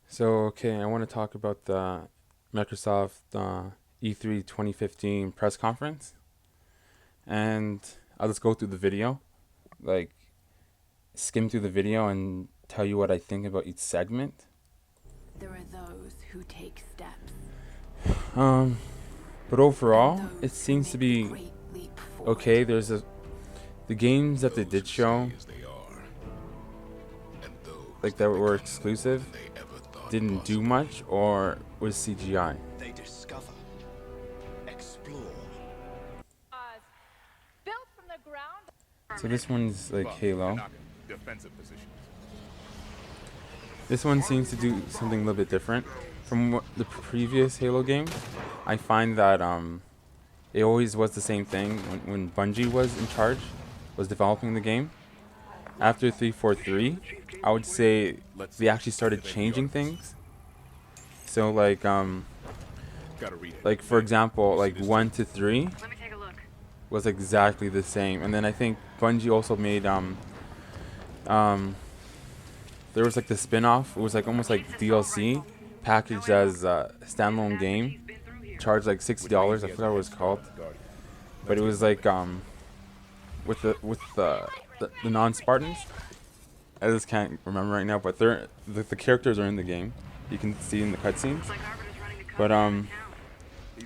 So, okay, I want to talk about the Microsoft E3 2015 press conference. And I'll just go through the video, like skim through the video and tell you what I think about each segment. There are those who take steps. Um, but overall, it seems to be okay. The games that they did show, like that were exclusive, didn't do much or was CGI. They discover, explore. Built from the ground. So this one's like Halo. Defensive positions. This one seems to do something a little bit different from the previous Halo game. I find that it always was the same thing when Bungie was in charge, was developing the game. After 343, I would say they actually started changing things. So like for example, like 1 to 3 Let me take a look. was exactly the same, and then I think Bungie also made there was like the spin-off. It was like almost like DLC packaged as a standalone game, charged like $60. I forgot what it was called, but it was like with the non-Spartans. I just can't remember right now, but the characters are in the game. You can see in the cutscenes. But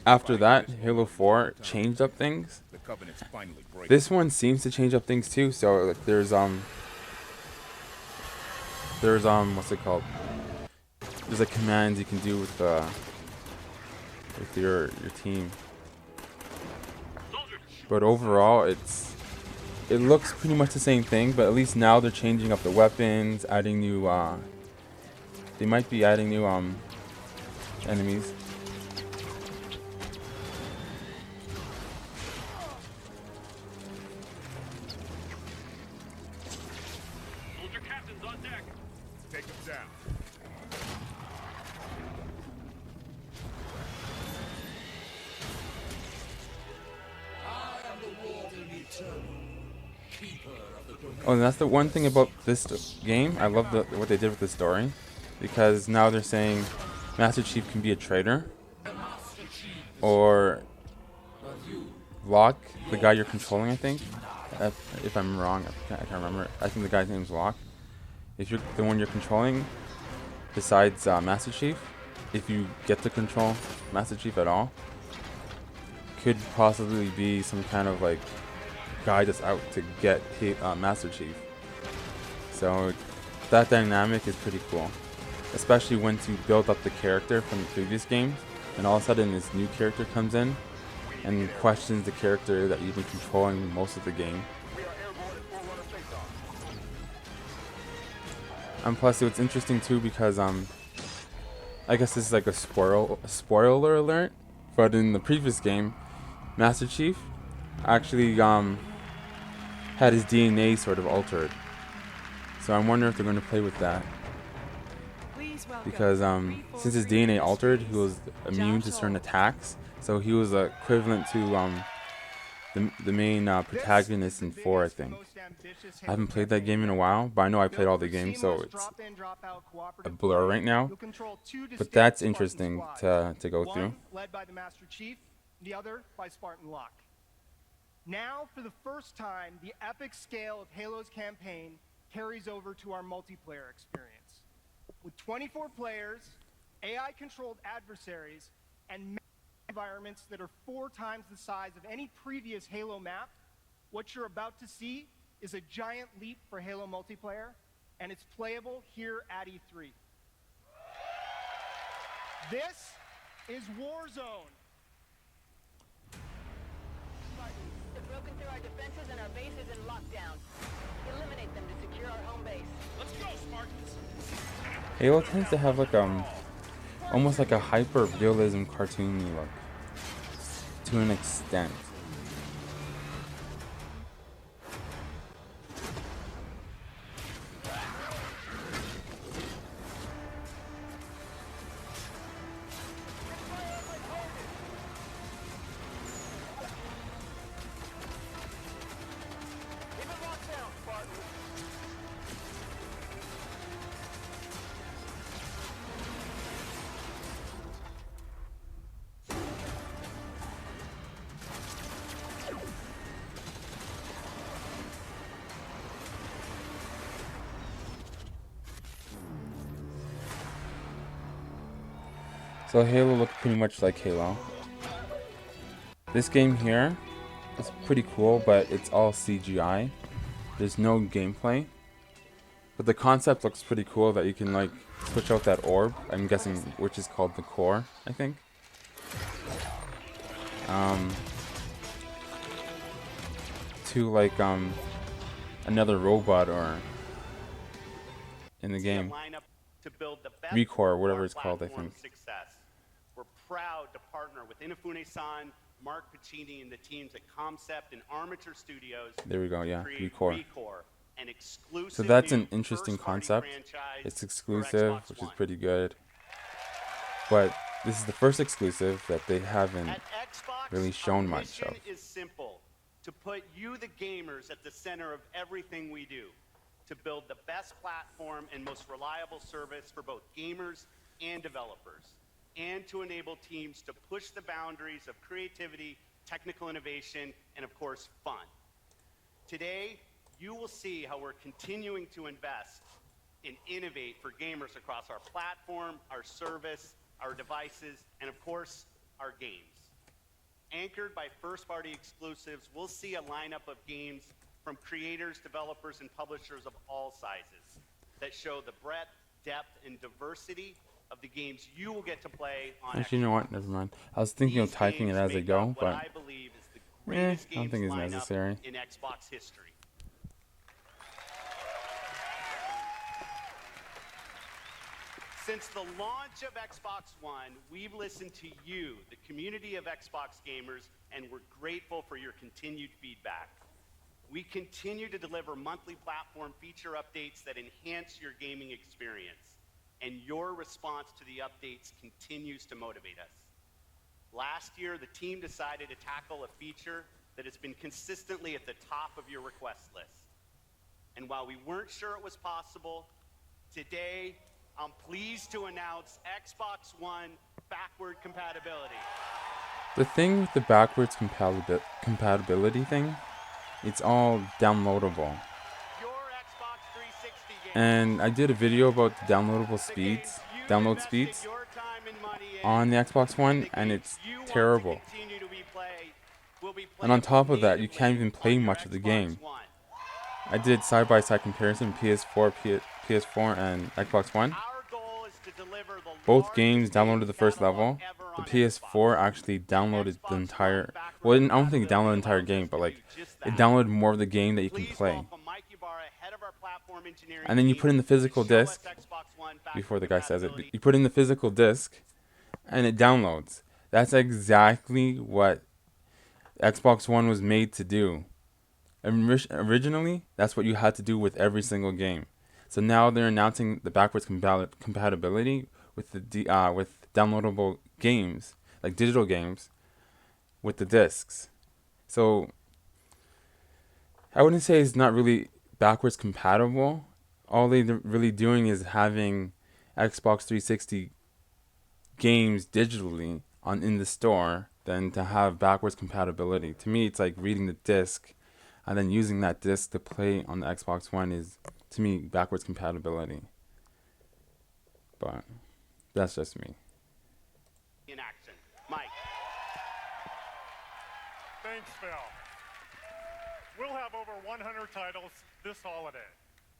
after that, Halo 4 changed up things. The Covenant's finally breaking. This one seems to change up things too. So like, there's what's it called? There's like commands you can do with your team. But overall, it looks pretty much the same thing. But at least now they're changing up the weapons, adding new. They might be adding new enemies. Soldier captains on deck. Take them down. Oh, and that's the one thing about this game. I love what they did with the story, because now they're saying Master Chief can be a traitor, or Locke, the guy you're controlling. I think, if I'm wrong, I can't remember. I think the guy's name's Locke. If you're the one you're controlling, besides Master Chief, if you get to control Master Chief at all, could possibly be some kind of like guy that's out to get Master Chief. So that dynamic is pretty cool, especially once you build up the character from the previous games, and all of a sudden this new character comes in and questions the character that you've been controlling most of the game. And plus, it's interesting too because I guess this is like a spoiler alert, but in the previous game, Master Chief actually had his DNA sort of altered. So I'm wondering if they're going to play with that, because since his DNA altered, he was immune to certain attacks. So he was equivalent to the main protagonist in 4, I think. I haven't played that game in a while, but I know I played all the games, so it's a blur right now. But that's interesting to go through. One led by the Master Chief, the other by Spartan Locke. Now, for the first time, the epic scale of Halo's campaign carries over to our multiplayer experience. With 24 players, AI-controlled adversaries, and environments that are 4 times the size of any previous Halo map, what you're about to see is a giant leap for Halo multiplayer, and it's playable here at E3. This is Warzone. They've broken through our defenses and our base is in lockdown. Eliminate them to secure our home base. Let's go, Spartans. Halo tends to have like almost like a hyper realism cartoony look to an extent. So Halo looked pretty much like Halo. This game here is pretty cool, but it's all CGI. There's no gameplay. But the concept looks pretty cool that you can like switch out that orb. I'm guessing which is called the core, I think. To like another robot or in the game. Recore, whatever it's called, I think. We're proud to partner with Unfinished Swan, Mark Pacini, and the teams at Concept and Armature Studios. There we go, yeah, Recore. An exclusive so that's an new interesting first-party concept. franchise It's for exclusive, Xbox which is One. pretty good. But this is the first exclusive that they haven't At Xbox, really shown our much mission of. is simple: to put you, the gamers, at the center of everything we do, to build the best platform and most reliable service for both gamers and developers, and to enable teams to push the boundaries of creativity, technical innovation, and of course, fun. Today, you will see how we're continuing to invest and innovate for gamers across our platform, our service, our devices, and of course, our games. Anchored by first-party exclusives, we'll see a lineup of games from creators, developers, and publishers of all sizes that show the breadth, depth, and diversity of the games you will get to play on Actually, you know what? Never mind. I was thinking of typing it as I go, but I believe is the greatest I don't think it's games lineup necessary. in Xbox history. Since the launch of Xbox One, we've listened to you, the community of Xbox gamers, and we're grateful for your continued feedback. We continue to deliver monthly platform feature updates that enhance your gaming experience, and your response to the updates continues to motivate us. Last year, the team decided to tackle a feature that has been consistently at the top of your request list. And while we weren't sure it was possible, today, I'm pleased to announce Xbox One backward compatibility. The thing with the backwards compatibility thing, it's all downloadable. Your Xbox 360 game. And I did a video about the downloadable speeds, download speeds on the Xbox One, and it's terrible. And on top of that, you can't even play much of the game. I did side-by-side comparison, PS4, and Xbox One. Both games downloaded the first level. The PS4 actually downloaded the entire, well, I don't think it downloaded the entire game, but like, it downloaded more of the game that you can play. And then you put in the physical disc, before the guy says it, you put in the physical disc, and it downloads. That's exactly what Xbox One was made to do. Originally, that's what you had to do with every single game. So now they're announcing the backwards compatibility with the with downloadable games, like digital games, with the discs. So I wouldn't say it's not really backwards compatible. All they're really doing is having Xbox 360 games digitally in the store than to have backwards compatibility. To me, it's like reading the disc and then using that disc to play on the Xbox One is, to me, backwards compatibility. But that's just me. In action. Mike. Thanks, Phil. We'll have over 100 titles this holiday,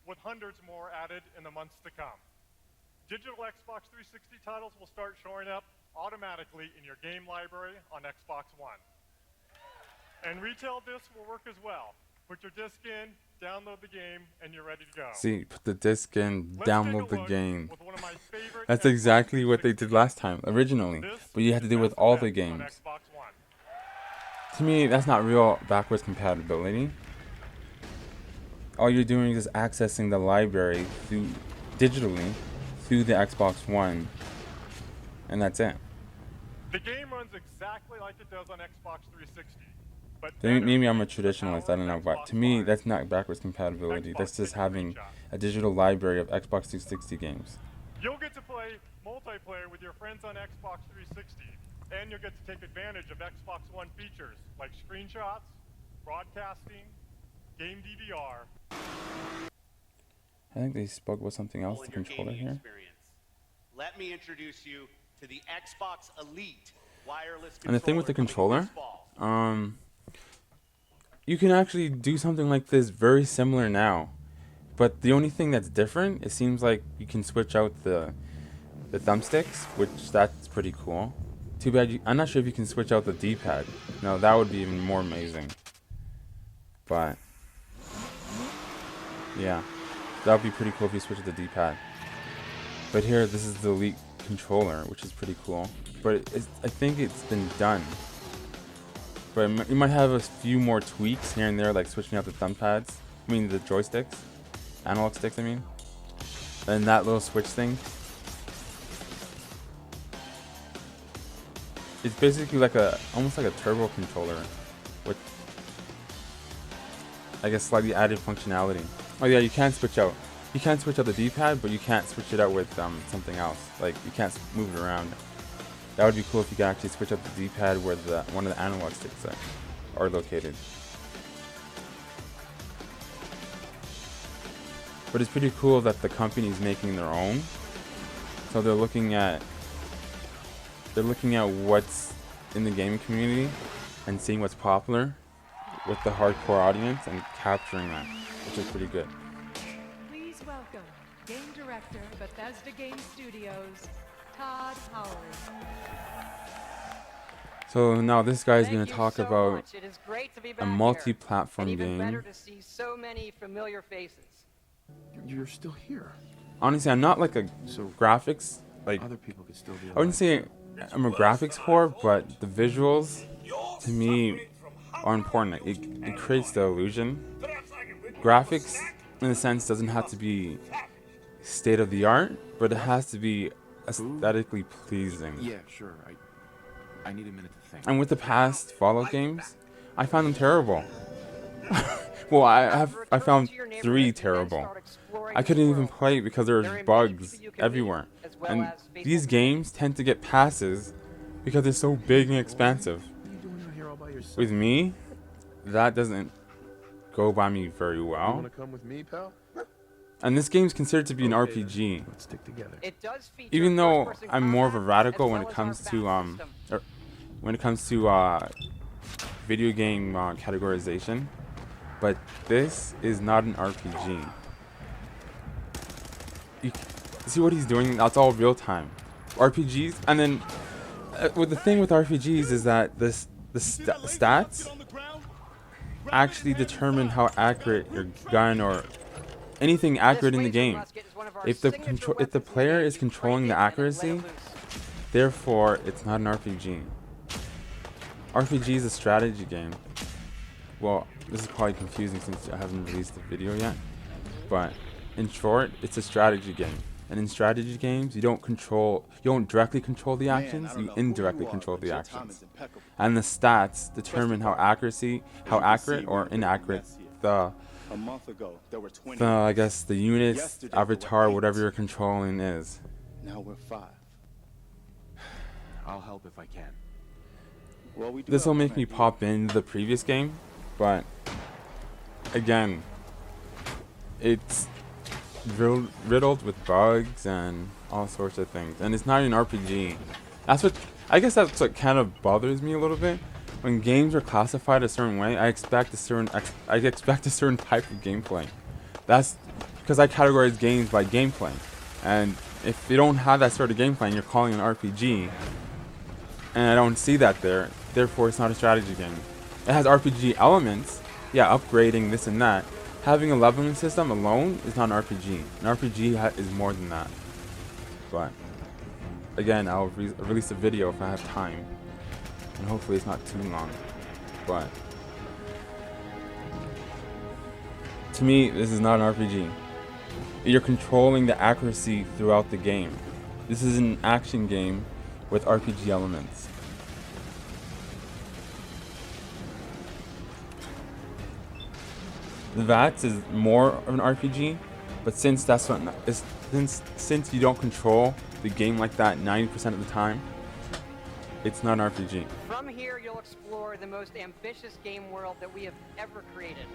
with hundreds more added in the months to come. Digital Xbox 360 titles will start showing up automatically in your game library on Xbox One. And retail discs will work as well. Put your disc in, download the game, and you're ready to go. See, put the disc in, download the game. With one of my favorite That's Xbox exactly what they did 360 last time, originally. This But you had to is do it with best all of the best on games. Xbox One. To me, that's not real backwards compatibility. All you're doing is accessing the library digitally through the Xbox One, and that's it. The game runs exactly like it does on Xbox 360. But Maybe I'm a traditionalist, I don't know, but to me, that's not backwards compatibility. That's just having a digital library of Xbox 360 games. You'll get to play multiplayer with your friends on Xbox 360, and you'll get to take advantage of Xbox One features like screenshots, broadcasting, game DVR. I think they spoke about something else, In the your controller gaming here. experience. Let me introduce you to the Xbox Elite wireless And the thing with the controller controller, coming this fall. you can actually do something like this very similar now. But the only thing that's different, it seems like you can switch out the thumbsticks, which that's pretty cool. Too bad I'm not sure if you can switch out the D-pad. No, that would be even more amazing. But yeah, that would be pretty cool if you switch out the D-pad. But here, this is the Elite controller, which is pretty cool. But I think it's been done. But you might have a few more tweaks here and there, like switching out the thumb pads. I mean the joysticks, analog sticks. I mean, and that little switch thing. It's basically like almost like a turbo controller, with I guess slightly added functionality. Oh yeah, you can switch out. You can switch out the D-pad, but you can't switch it out with something else. Like you can't move it around. That would be cool if you could actually switch out the D-pad where one of the analog sticks are located. But it's pretty cool that the company's making their own. So they're looking at what's in the gaming community and seeing what's popular with the hardcore audience and capturing that, which is pretty good. Please welcome Game Director, Bethesda Game Studios, Todd Howard. So now this guy's going to talk so about much. It is great to be a back here. multi-platform And even better game. to see so many familiar faces. You're still here. Honestly, I'm not like a graphics, like, Other people could still be I wouldn't say I'm a graphics whore, but the visuals to me are important. It creates the illusion. Graphics, in a sense, doesn't have to be state of the art, but it has to be aesthetically pleasing. Yeah, sure. I need a minute to think. And with the past Fallout games, I found them terrible. Well, I found 3 terrible. I couldn't even play it because there were bugs everywhere. And these games tend to get passes because they're so big and expansive. What are you doing out here all by yourself? With me, that doesn't go by me very You well. wanna come with me, pal? And this game's considered to be an RPG. Let's stick together. It does feature Even though first-person I'm more of a combat, radical as when well it as our comes to battle system. when it comes to video game categorization, but this is not an RPG. You see what he's doing? That's all real time. RPGs, and then with the thing with RPGs is that the stats actually determine how accurate your gun or anything accurate in the game. If the player is controlling the accuracy, therefore it's not an RPG. RPG is a strategy game. Well, this is probably confusing since I haven't released the video yet, but in short, it's a strategy game. And in strategy games, you don't directly control the actions, you indirectly control the actions. And the stats determine how accurate or inaccurate A month ago, there were 20. I guess the units, avatar, whatever you're controlling is. Now we're 5. I'll help if I can. Well, we do This will have a make me plan. pop into the previous game, but again, it's riddled with bugs and all sorts of things, and it's not an RPG. I guess that's what kind of bothers me a little bit. When games are classified a certain way, I expect a certain type of gameplay. That's because I categorize games by gameplay, and if they don't have that sort of gameplay and you're calling it an RPG, and I don't see that there, therefore it's not a strategy game. It has RPG elements, yeah, upgrading this and that. Having a leveling system alone is not an RPG. An RPG is more than that. But again, I'll release a video if I have time, and hopefully it's not too long. But to me, this is not an RPG. You're controlling the accuracy throughout the game. This is an action game with RPG elements. The VATS is more of an RPG, but since since you don't control the game like that 90% of the time, it's not an RPG. From here, you'll explore the most ambitious game world that we have ever created.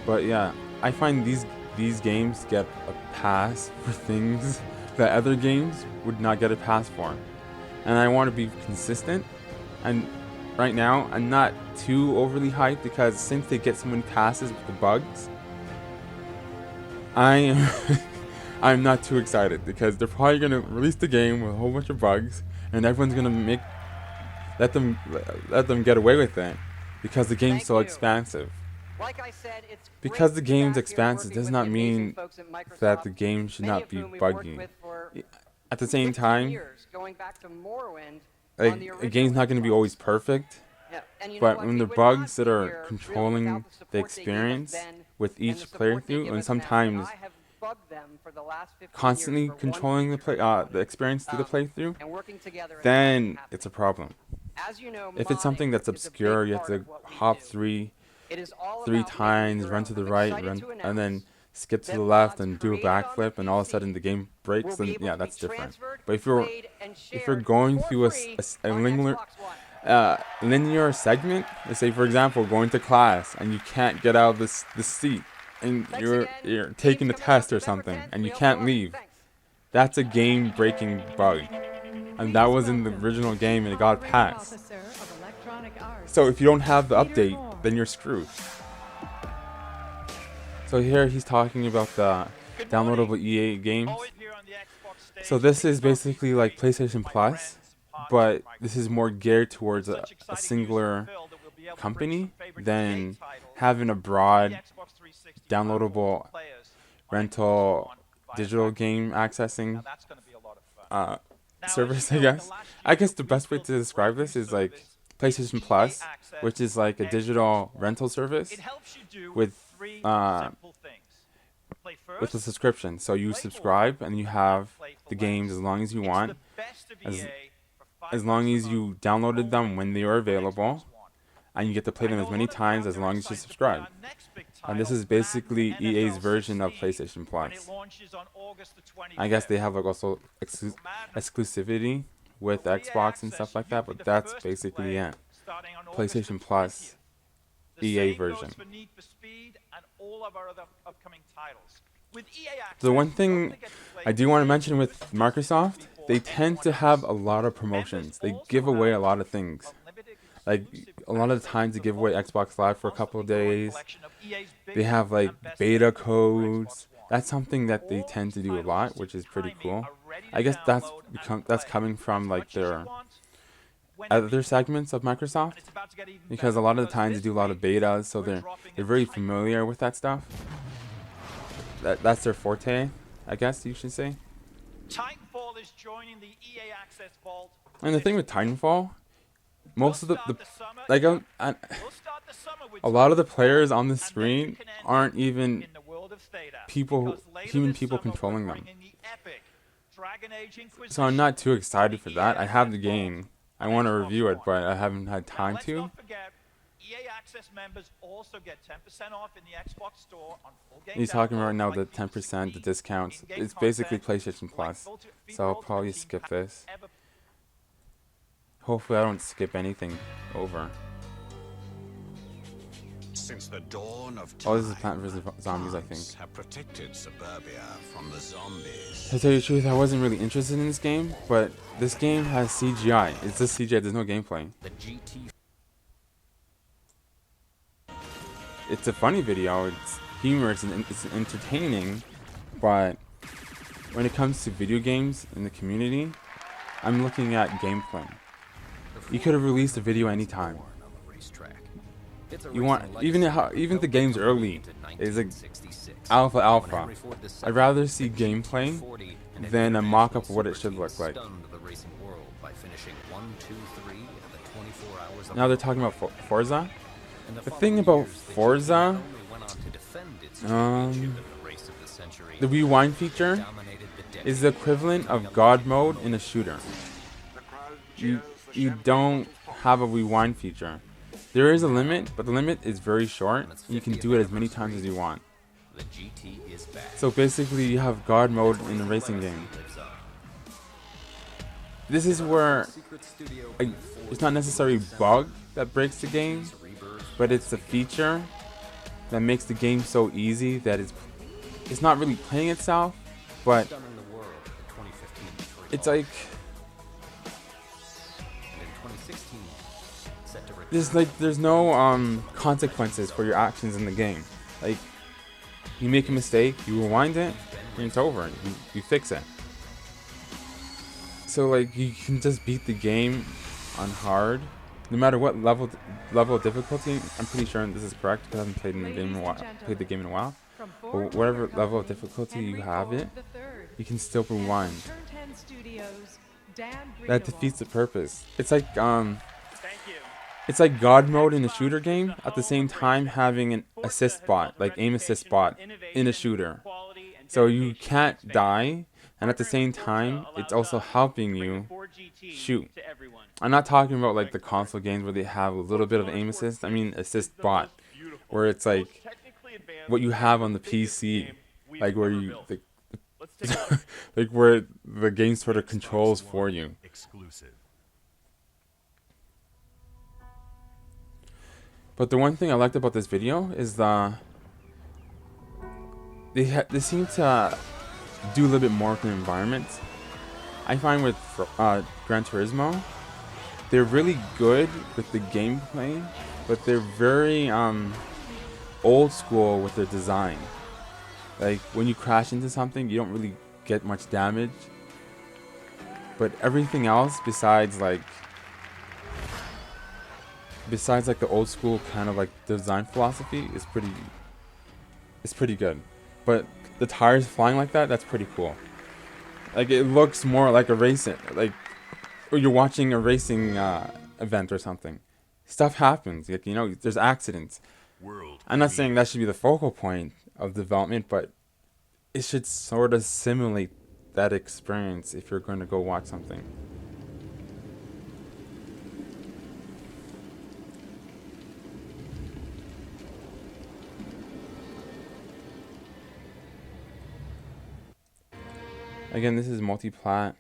But yeah, I find these games get a pass for things that other games would not get a pass for. and I want to be consistent. And right now, I'm not too overly hyped because since they get so many passes with the bugs, I'm not too excited because they're probably gonna release the game with a whole bunch of bugs, and everyone's gonna let them get away with it because the game's so expansive. Like I said, it's Because the great to be game's back here expansive working does with not the amazing mean folks at Microsoft, that the game should many not of be whom we've worked buggy. with for At the same 15 time, years, going back to Morrowind like, on the a game's not going to be original always Xbox. perfect, Yeah, and you know but what? when We the would bugs not that be are here really controlling without the support they gave us experience then with and each the support they playthrough, give and us now. sometimes I have bugged them for the last 15 constantly years for one controlling feature. the experience through the playthrough, And working together and then making it it's a happen. problem. As you know, If it's something modding that's is a big obscure, you have part to of what we hop do. three It is all about making it times, your run own. to the I'm right, excited run, to and then announce skip to that the left mods and do a created on the backflip, and all of a PC sudden the game breaks, will be then able yeah, to be that's different. transferred, But if played, and you're shared going for through free a on linear Xbox One. linear segment, let's say for example going to class and you can't get out of this seat, and Thanks you're again. taking a Game's coming out test or November something 10th. and We you hope can't love it. leave, Thanks. that's a game breaking bug, and that was in the welcome original game and it got Operating passed. Officer of Electronic Arts. So if you don't have the Peter update, Moore. then you're screwed. So here he's talking about the downloadable EA games. So this is basically like PlayStation Plus, but this is more geared towards a singular company than having a broad downloadable rental digital game accessing service, I guess. I guess the best way to describe this is like PlayStation Plus, which is like a digital rental service with a subscription. So you subscribe and you have the games as long as you want, as long as you downloaded them when they are available, and you get to play them as many times as long as you subscribe. And this is basically EA's version of PlayStation Plus. I guess they have like also exclusivity with Xbox and stuff like that, but that's basically it. PlayStation Plus, EA version. The one thing I do want to mention with Microsoft, they tend to have a lot of promotions. They give away a lot of things. Like a lot of the times they give away Xbox Live for a couple of days. They have like beta codes. That's something that they tend to do a lot, which is pretty cool. I guess that's coming from like their other segments of Microsoft, because a lot of the times they do a lot of betas, so they're very familiar with that stuff. That's their forte, I guess you should say. Titanfall is joining the EA Access Vault. And the thing with Titanfall, most of the like a lot of the players on the screen aren't even human people controlling them. So I'm not too excited for that. I have the game. I want to review it, but I haven't had time to. EA Access members also get 10% off in the Xbox store on full game. He's talking right now the 10%, the discounts. It's basically PlayStation Plus, so I'll probably skip this. Hopefully I don't skip anything over. Since the dawn of time, Oh, this is Plant vs. Zombies, I think. have protected suburbia from the zombies. To tell you the truth, I wasn't really interested in this game, but this game has CGI. It's just CGI, there's no gameplay. It's a funny video, it's humorous and it's entertaining, but when it comes to video games in the community, I'm looking at gameplay. You could have released a video anytime. You want even the game's early is like alpha. I'd rather see gameplay than a mock-up of what it should look like. Now they're talking about Forza. The thing about Forza, the rewind feature is the equivalent of God mode in a shooter. You don't have a rewind feature. There is a limit, but the limit is very short. You can do it as many times as you want. So basically you have God mode in a racing game. This is where it's not necessarily a bug that breaks the game, but it's a feature that makes the game so easy that it's not really playing itself, but it's like there's no consequences for your actions in the game. Like, you make a mistake, you rewind it, and it's over. You fix it. So like, you can just beat the game on hard, no matter what level of difficulty. I'm pretty sure this is correct because I haven't played the game in a while. But whatever level of difficulty you have it, you can still rewind. That defeats the purpose. It's like God mode in a shooter game, at the same time having an assist bot, like aim assist bot, in a shooter. So you can't die, and at the same time, it's also helping you shoot. I'm not talking about like the console games where they have a little bit of aim assist. I mean assist bot, where it's like what you have on the PC, like where you like where the game sort of controls for you. But the one thing I liked about this video is they seem to do a little bit more with the environments. I find with Gran Turismo, they're really good with the gameplay, but they're very old school with their design. Like when you crash into something, you don't really get much damage. But everything else besides like the old school kind of like design philosophy is pretty good. But the tires flying like that's pretty cool. Like it looks more like a racing, like, or you're watching a racing event or something. Stuff happens, like, you know, there's accidents. I'm not saying that should be the focal point of development, but it should sort of simulate that experience if you're going to go watch something. Again, this is multi-plat.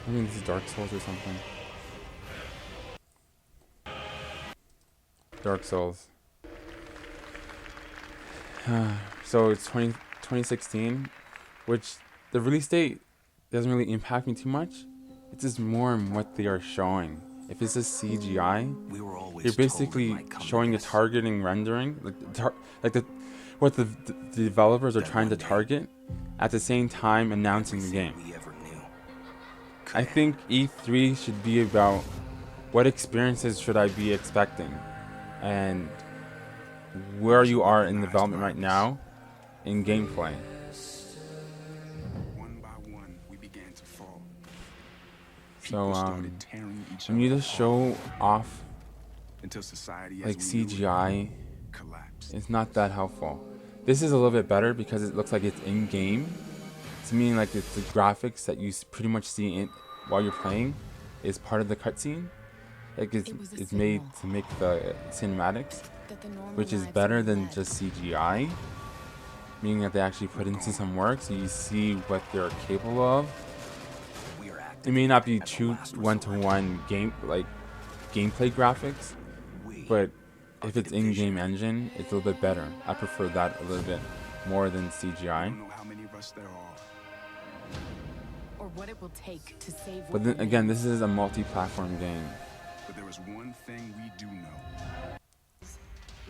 I mean, this is Dark Souls or something. Dark Souls. So it's 2016, which the release date doesn't really impact me too much. It's just more in what they are showing. If it's just CGI, you're basically showing a targeting rendering, what the developers are trying to target, at the same time announcing the game. I think E3 should be about what experiences should I be expecting, and where you are in development right now in gameplay. So when you just show off like CGI, it's not that helpful. This is a little bit better because it looks like it's in game. To me, like it's the graphics that you pretty much see in while you're playing is part of the cutscene. Like it's made to make the cinematics, which is better than just CGI, meaning that they actually put into some work so you see what they're capable of. It may not be true one-to-one gameplay graphics, but if it's in-game engine, it's a little bit better. I prefer that a little bit more than CGI. Or what it will take to save. But then again, this is a multi-platform game. But there is one thing we do know.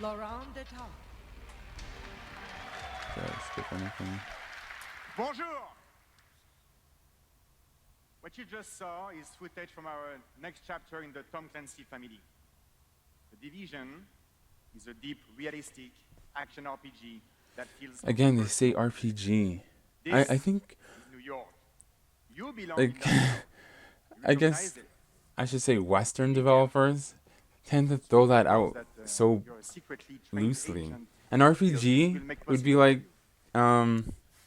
Laurent de Top. Did I skip anything? Bonjour! What you just saw is footage from our next chapter in the Tom Clancy family. The Division is a deep, realistic action RPG that feels... Again, they say RPG. I think... New York. You belong like, I guess I should say Western developers tend to throw that out so loosely. An RPG would be like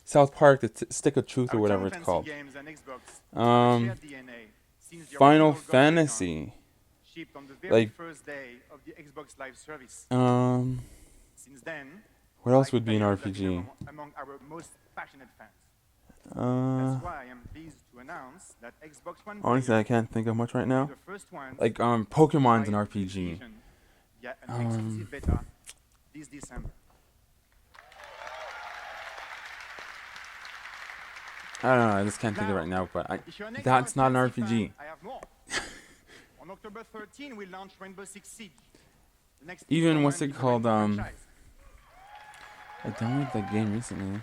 South Park, the Stick of Truth or whatever it's called. Final Fantasy. Like, what else would be an RPG? That's why I'm pleased to announce that Xbox One honestly, I can't think of much right now. Like, Pokemon's an RPG. This December. I don't know. I just can't think of it right now. But that's not an RPG. I have more. On October 13, we launch Rainbow Six Siege. The next Even what's it installment called? in the franchise. I downloaded that game recently.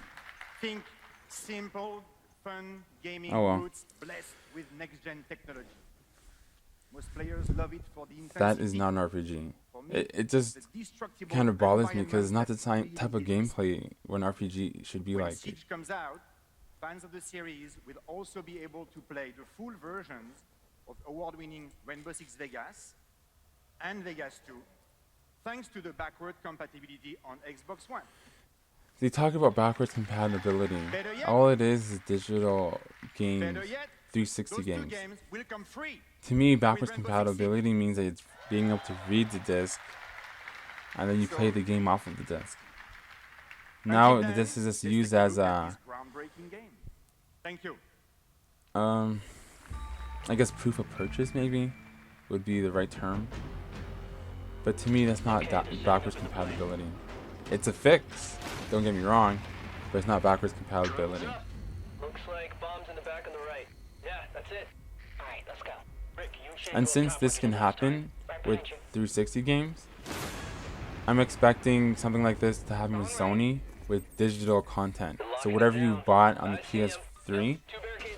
Think simple, fun gaming Oh, well. roots blessed with next-gen technology. Most players love it for the intensity. That is not an RPG. For me, It just the destructible kind of bothers me because it's not the environment type of gameplay what an RPG should be when like. Siege comes out, fans of the series will also be able to play the full versions of award-winning Rainbow Six Vegas and Vegas 2, thanks to the backward compatibility on Xbox One. They talk about backwards compatibility. Better yet- All it is digital games, Better yet, 360 those games. two games will come free. To me, with backwards Rainbow Six compatibility means that it's being able to read the disc, and then you play the game off of the disc. Now the disc is just used as a, Groundbreaking game. Thank you. I guess proof of purchase maybe would be the right term. But to me, that's not backwards compatibility. It's a fix, don't get me wrong, but it's not backwards compatibility. Looks like bombs in the back on the right. Yeah, that's it. Alright, let's go. Rick, you and Shane And go since top this like can you did last happen time. Right with behind you. 360 games, I'm expecting something like this to happen with Sony with digital content. So whatever you bought on the PS3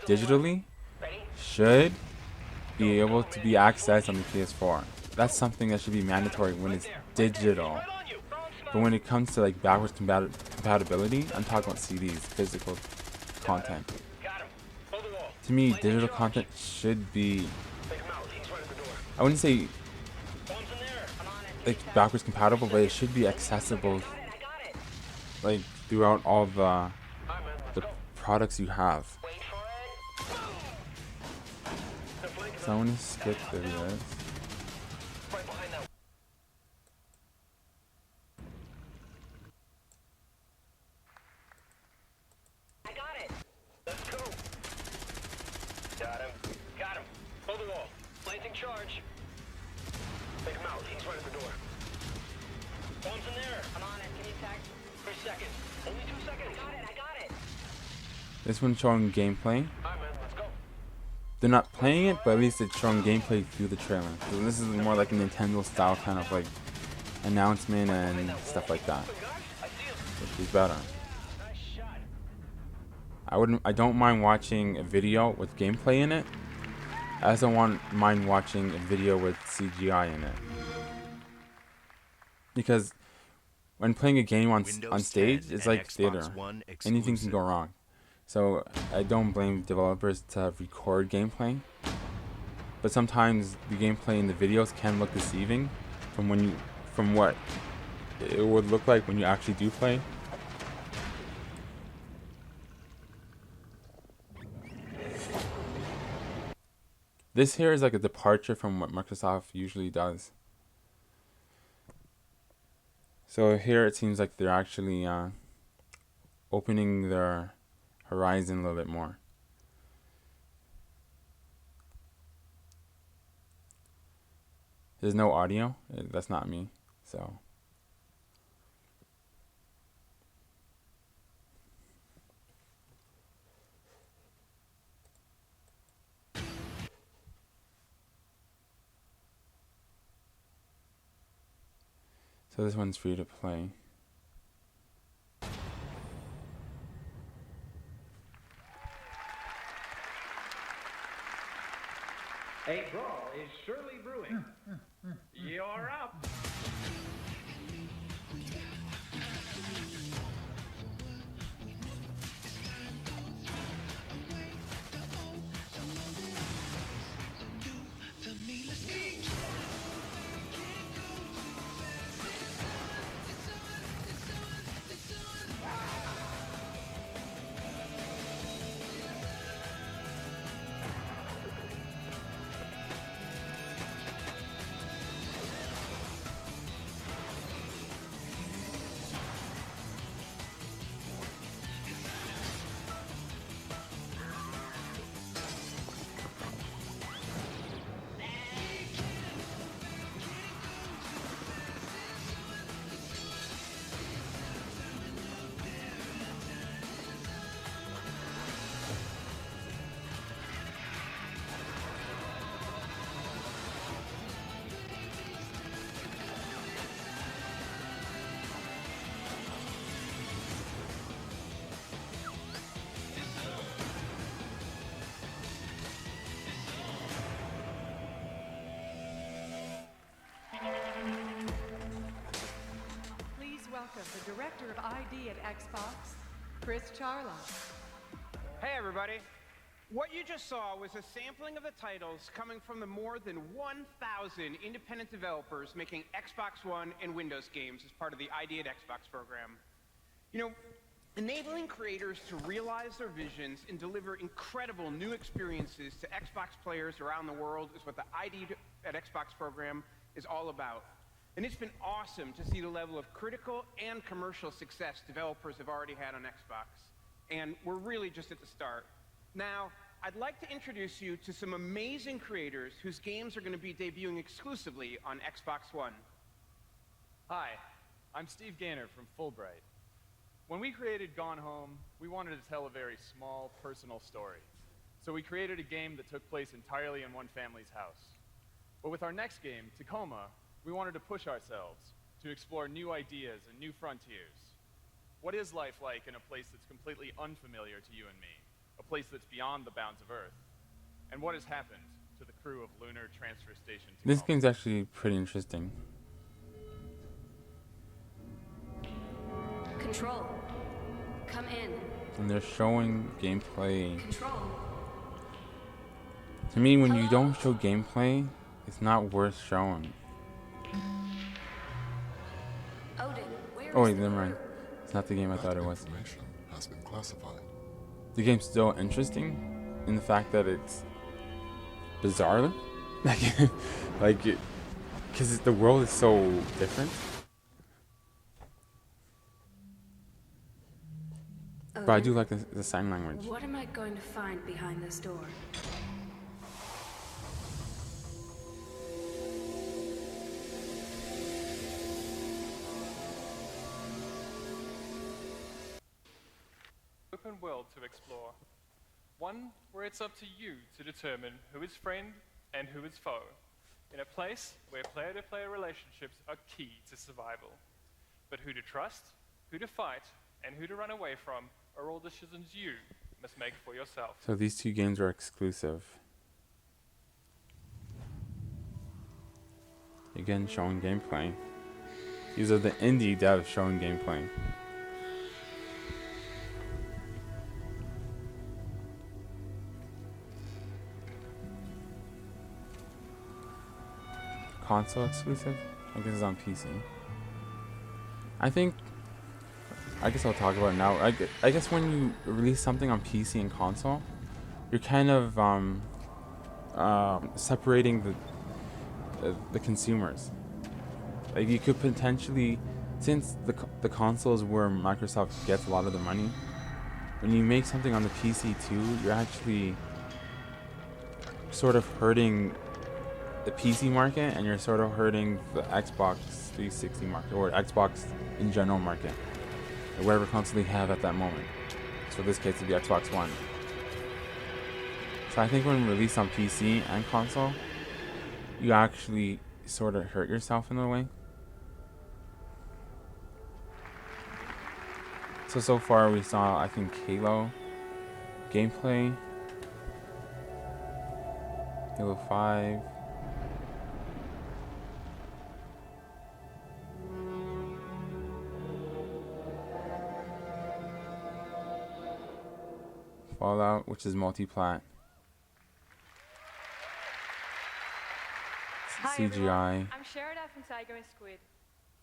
digitally should be able to be accessed on the PS4. That's something that should be mandatory when it's digital. But when it comes to like backwards compatibility, I'm talking about CDs, physical content. To me, digital content should be, I wouldn't say like backwards compatible, but it should be accessible like throughout all the products you have. So I want to skip the videos. Got him. Hold the wall. Planting charge. Take him out. He's right at the door. Bombs in there. I'm on it. Can you tag? 3 seconds. Only 2 seconds. I got it. This one's showing gameplay. Alright, man. Let's go. They're not playing it, but at least it's showing gameplay through the trailer. So this is more like a Nintendo style kind of like announcement and stuff like that. Which is better. I don't mind watching a video with gameplay in it. I also mind watching a video with CGI in it. Because when playing a game on stage, it's like theater. Anything can go wrong. So I don't blame developers to record gameplay. But sometimes the gameplay in the videos can look deceiving from what it would look like when you actually do play. This here is like a departure from what Microsoft usually does. So here it seems like they're actually opening their horizon a little bit more. There's no audio. That's not me. So. So this one's free to play. A brawl is surely brewing. You're up. Director of ID at Xbox, Chris Charla. Hey everybody. What you just saw was a sampling of the titles coming from the more than 1,000 independent developers making Xbox One and Windows games as part of the ID at Xbox program. You know, enabling creators to realize their visions and deliver incredible new experiences to Xbox players around the world is what the ID at Xbox program is all about. And it's been awesome to see the level of critical and commercial success developers have already had on Xbox. And we're really just at the start. Now, I'd like to introduce you to some amazing creators whose games are going to be debuting exclusively on Xbox One. Hi, I'm Steve Gaynor from Fulbright. When we created Gone Home, we wanted to tell a very small, personal story. So we created a game that took place entirely in one family's house. But with our next game, Tacoma, we wanted to push ourselves to explore new ideas and new frontiers. What is life like in a place that's completely unfamiliar to you and me? A place that's beyond the bounds of Earth? And what has happened to the crew of Lunar Transfer Station Tacoma? This game's actually pretty interesting. Control. Come in. And they're showing gameplay. Control. To me, when you don't show gameplay, it's not worth showing. Odin, where Oh is wait, the never mind. crew? It's not the game I thought it was. Information has been classified. The game's still interesting in the fact that it's bizarre, like it, because the world is so different. But I do like the sign language. What am I going to find behind this door? Open world to explore. One where it's up to you to determine who is friend and who is foe. In a place where player-to-player relationships are key to survival. But who to trust, who to fight, and who to run away from are all decisions you must make for yourself. So these two games are exclusive. Again, showing gameplay. These are the indie devs showing gameplay. Console exclusive? I guess it's on PC. I guess I'll talk about it now. I guess when you release something on PC and console, you're kind of separating the consumers. Like you could potentially, since the console is where Microsoft gets a lot of the money, when you make something on the PC too, you're actually sort of hurting the PC market, and you're sort of hurting the Xbox 360 market, or Xbox in general market, or whatever console they have at that moment. So in this case, it'd be Xbox One. So I think when released on PC and console, you actually sort of hurt yourself in a way. So far we saw, I think, Halo gameplay, Halo 5. Fallout, which is multi-plat. Hi CGI. everyone, I'm Sherida from Tiger and Squid.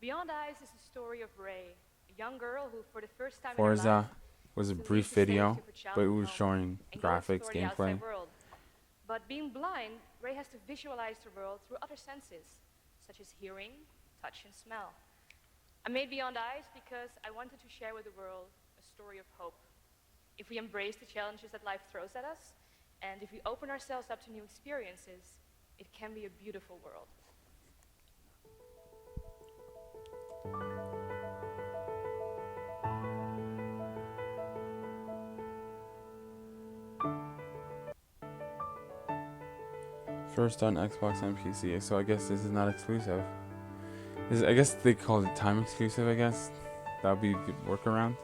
Beyond Eyes is the story of Ray, a young girl who, for the first time in her Forza life, was a leaves brief the safe video, super child but it was home showing and go graphics, explore the outside gameplay. world. But being blind, Ray has to visualize the world through other senses, such as hearing, touch, and smell. I made Beyond Eyes because I wanted to share with the world a story of hope. If we embrace the challenges that life throws at us, and if we open ourselves up to new experiences, it can be a beautiful world. First on Xbox and PC, so I guess this is not exclusive. I guess they call it time exclusive, I guess. That would be the workaround.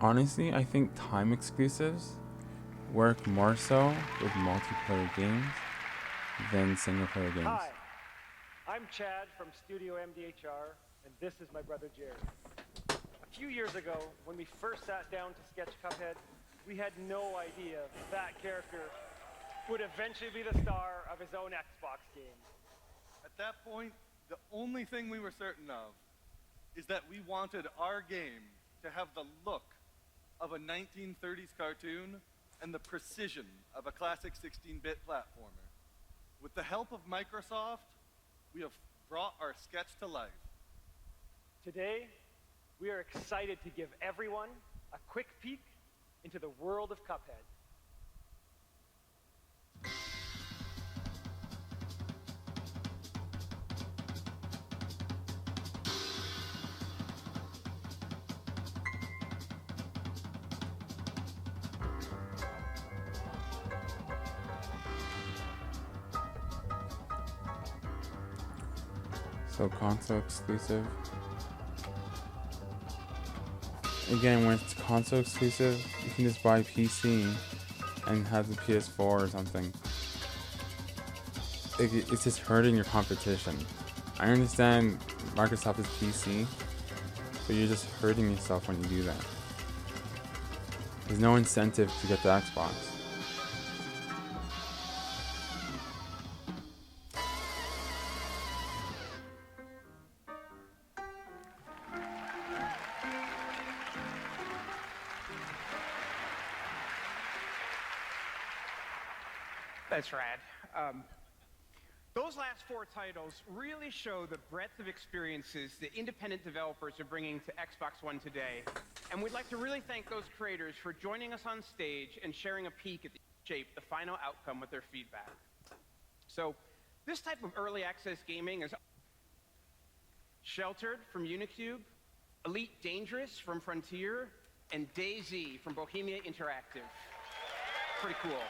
Honestly, I think time exclusives work more so with multiplayer games than single player games. Hi, I'm Chad from Studio MDHR, and this is my brother Jerry. A few years ago, when we first sat down to sketch Cuphead, we had no idea that character would eventually be the star of his own Xbox game. At that point, the only thing we were certain of is that we wanted our game to have the look of a 1930s cartoon and the precision of a classic 16-bit platformer. With the help of Microsoft, we have brought our sketch to life. Today, we are excited to give everyone a quick peek into the world of Cuphead. So console exclusive. Again, when it's console exclusive, you can just buy PC and have the PS4 or something. It's just hurting your competition. I understand Microsoft is PC, but you're just hurting yourself when you do that. There's no incentive to get the Xbox. That's rad. Those last four titles really show the breadth of experiences that independent developers are bringing to Xbox One today. And we'd like to really thank those creators for joining us on stage and sharing a peek at the shape the final outcome with their feedback. So, this type of early access gaming is Sheltered from Unicube, Elite Dangerous from Frontier, and DayZ from Bohemia Interactive. Pretty cool.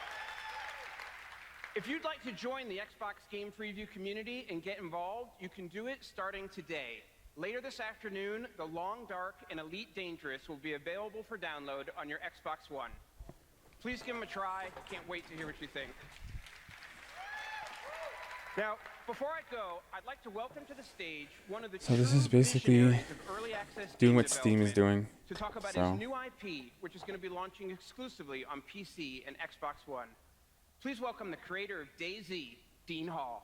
If you'd like to join the Xbox Game Preview community and get involved, you can do it starting today. Later this afternoon, The Long Dark and Elite Dangerous will be available for download on your Xbox One. Please give them a try. Can't wait to hear what you think. Now, before I go, I'd like to welcome to the stage one of the So this is basically doing what Steam is doing. To talk about his new IP, which is going to be launching exclusively on PC and Xbox One. Please welcome the creator of DayZ, Dean Hall.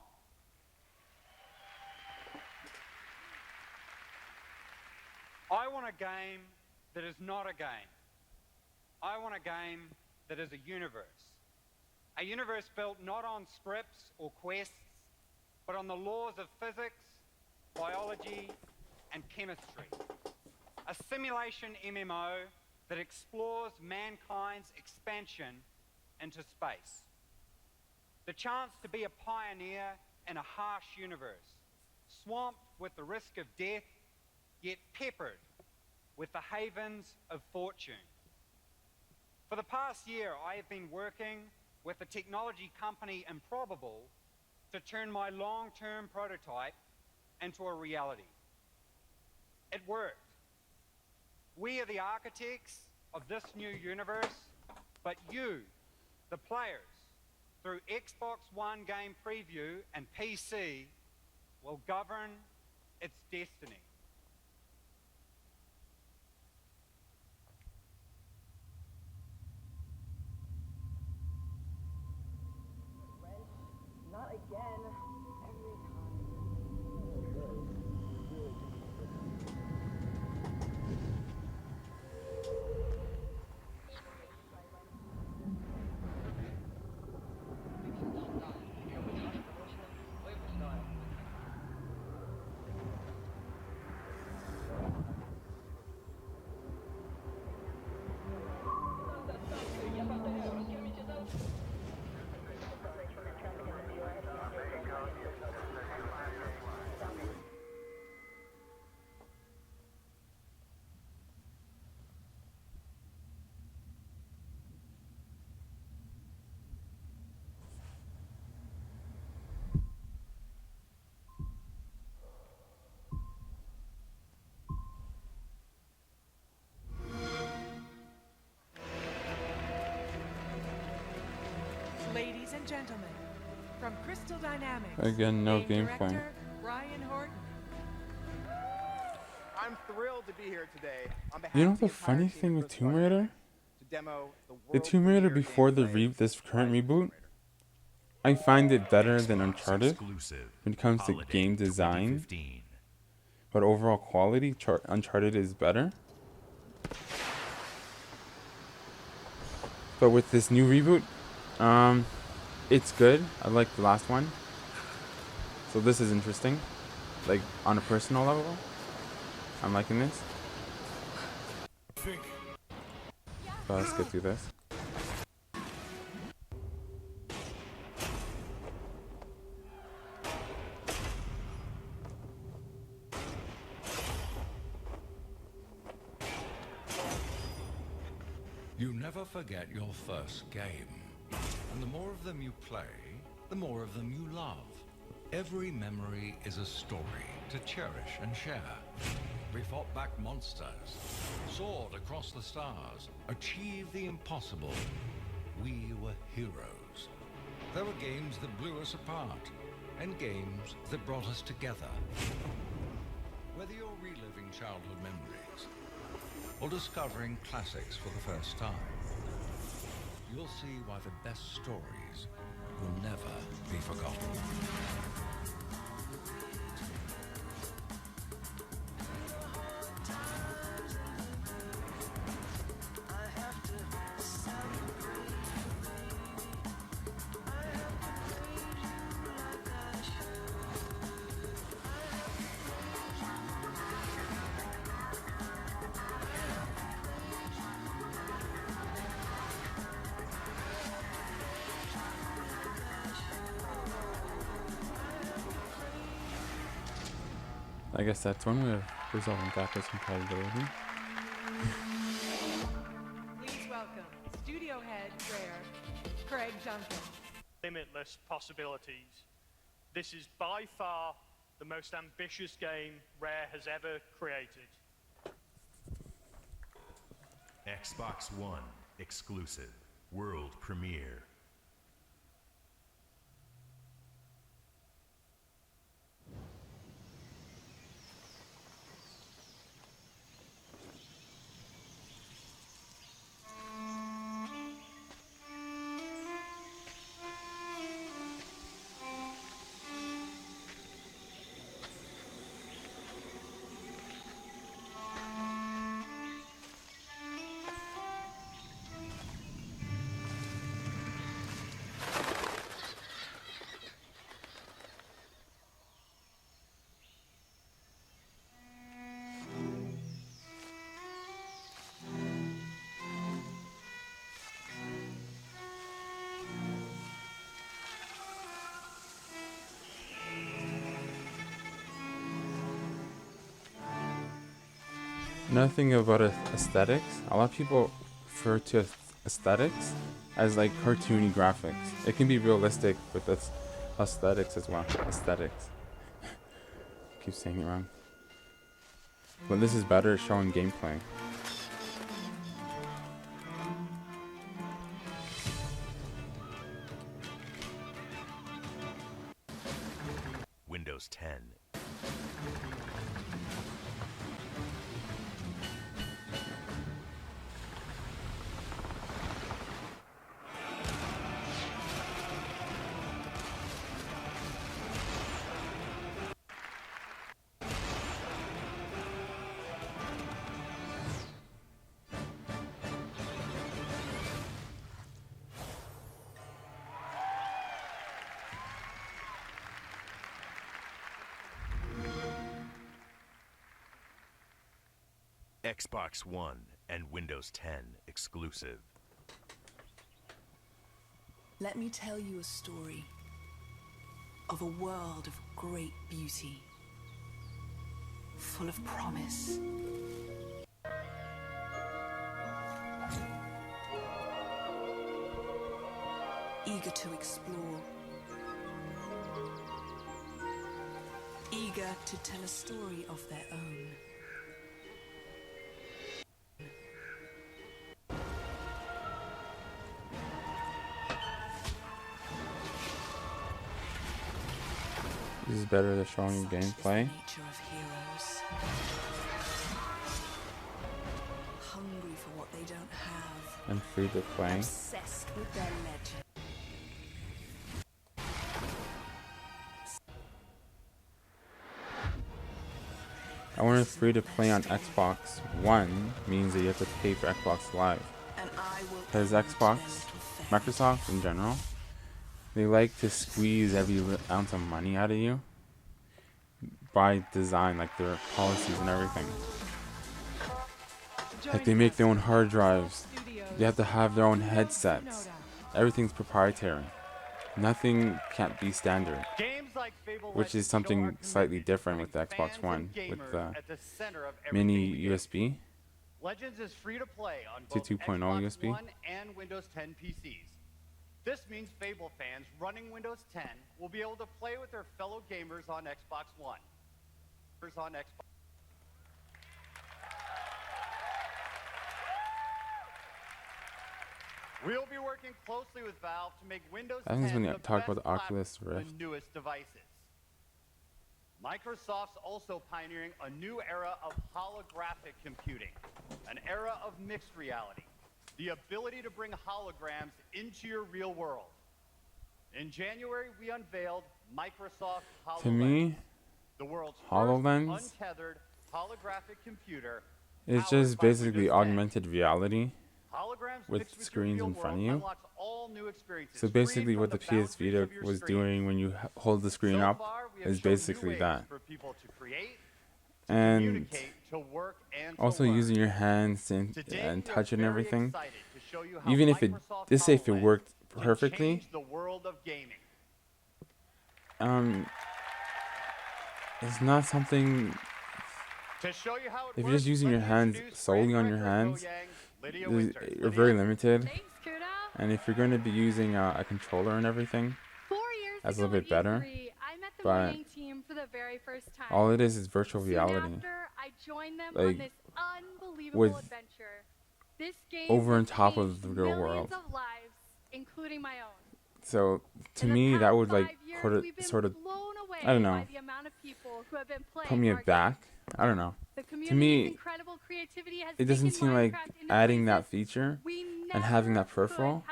I want a game that is not a game. I want a game that is a universe. A universe built not on scripts or quests, but on the laws of physics, biology, and chemistry. A simulation MMO that explores mankind's expansion into space. The chance to be a pioneer in a harsh universe, swamped with the risk of death, yet peppered with the havens of fortune. For the past year, I have been working with the technology company Improbable to turn my long-term prototype into a reality. It worked. We are the architects of this new universe, but you, the players, through Xbox One Game Preview and PC, will govern its destiny. Not again. Every Ladies and gentlemen, from Crystal Dynamics, Again, no game gameplay. director Brian Horton. I'm thrilled to be here today on behalf You know of the entire funny team thing at with Crystal Tomb Raider? Dynamics to demo the The world Tomb Raider premiere before the gameplay this current of reboot, I find it better than Uncharted when it comes to game design. But overall quality, Uncharted is better. But with this new reboot, it's good. I like the last one. So this is interesting. Like, on a personal level, I'm liking this. So let's get through this. You never forget your first game. And the more of them you play, the more of them you love. Every memory is a story to cherish and share. We fought back monsters, soared across the stars, achieved the impossible. We were heroes. There were games that blew us apart, and games that brought us together. Whether you're reliving childhood memories, or discovering classics for the first time, you'll see why the best stories will never be forgotten. I guess that's one way of resolving backwards compatibility. Please welcome studio head Rare, Craig Duncan. Limitless possibilities. This is by far the most ambitious game Rare has ever created. Xbox One exclusive world premiere. Another thing about aesthetics, a lot of people refer to aesthetics as like cartoony graphics. It can be realistic, but that's aesthetics as well. Aesthetics. Keep saying it wrong. But this is better at showing gameplay. Windows 10. Xbox One and Windows 10 exclusive. Let me tell you a story of a world of great beauty, full of promise. Eager to explore, eager to tell a story of their own. This is better than showing you gameplay. Nature of heroes. Hungry for what they don't have. And free to play. Obsessed with their legend. I want it free to play on Xbox One means that you have to pay for Xbox Live. Because Xbox, Microsoft in general, they like to squeeze every ounce of money out of you by design, like their policies and everything. Like they make their own hard drives. They have to have their own headsets. Everything's proprietary. Nothing can't be standard. Which is something slightly different with the Xbox One, with the mini USB Legends is free to play on to both 2.0 Xbox USB. One and Windows 10 PCs. This means Fable fans running Windows 10 will be able to play with their fellow gamers on Xbox One. We'll be working closely with Valve to make Windows I think it's 10 when you the talk best about the Oculus platform for Rift. the newest devices. Microsoft's also pioneering a new era of holographic computing, an era of mixed reality, the ability to bring holograms into your real world. In January, we unveiled Microsoft HoloLens, To me, the world's HoloLens first untethered holographic computer. is just basically augmented reality with screens in front of you. So basically what the PS Vita was doing when you hold the screen up is basically that. And also using your hands and touch and everything. Even if it, let's say if it worked perfectly, it's not something, if you're just using your hands solely on your hands, you're very limited. And if you're going to be using a controller and everything, that's a little bit better. But all it is virtual reality. Like, with over on top of the real world. So to me, that would like sort of, I don't know, put me back. I don't know. To me, it doesn't seem like adding that feature and having that peripheral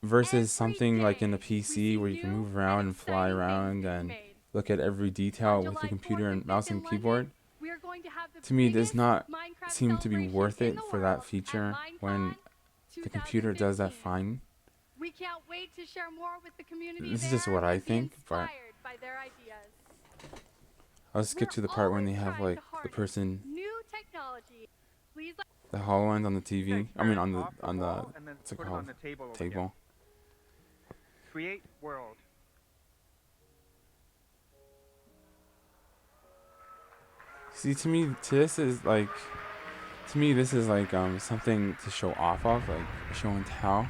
versus something like in a PC where you can move around and fly around and look at every detail with your computer and mouse and keyboard. To me, does not seem to be worth it for that feature when the computer does that fine. We can't wait to share more with the community. This is just what I think, but I'll skip to the part when they have like the person, the HoloLens on the TV. I mean on the what's it called? Table. Create world. See, to me, this is like something to show off of, like show and tell.